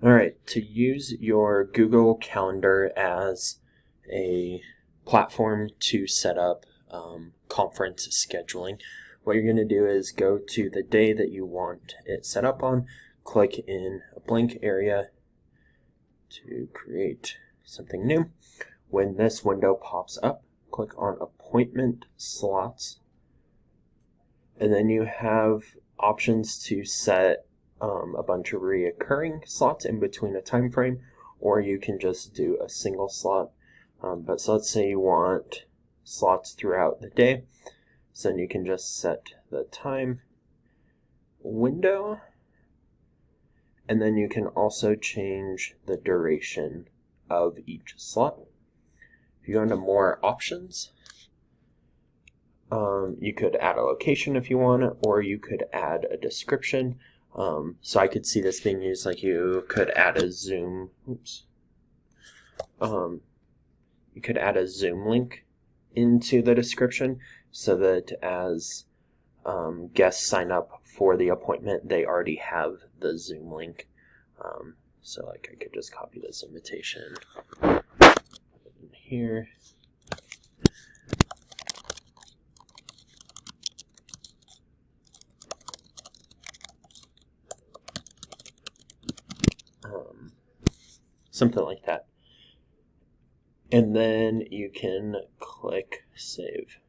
All right, to use your Google Calendar as a platform to set up conference scheduling, what you're going to do is go to the day that you want it set up on, click in a blank area to create something new. When this window pops up, click on Appointment Slots, and then you have options to set a bunch of reoccurring slots in between a time frame, or you can just do a single slot. So let's say you want slots throughout the day, so then you can just set the time window, and then you can also change the duration of each slot. If you go into more options, you could add a location if you want, or you could add a description. So I could see this being used like you could add a Zoom. You could add a Zoom link into the description so that as guests sign up for the appointment, they already have the Zoom link. So like I could just copy this invitation in here. Something like that. And then you can click Save.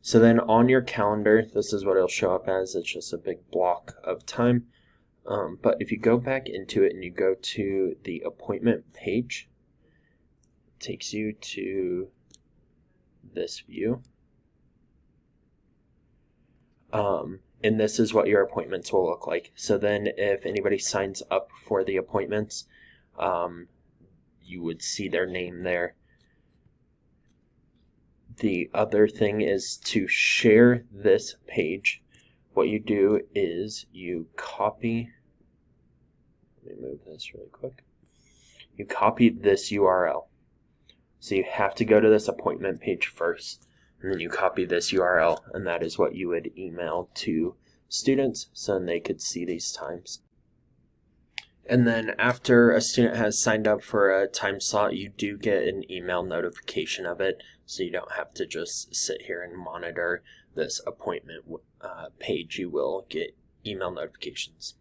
So then on your calendar, this is what it'll show up as. It's just a big block of time. But if you go back into it and you go to the appointment page, it takes you to this view. And this is what your appointments will look like. So then if anybody signs up for the appointments, you would see their name there. The other thing is to share this page. What you do is you copy, let me move this really quick. You copy this URL. So you have to go to this appointment page first, and then you copy this URL, and that is what you would email to students so then they could see these times. And then after a student has signed up for a time slot, you do get an email notification of it, so you don't have to just sit here and monitor this appointment page. You will get email notifications.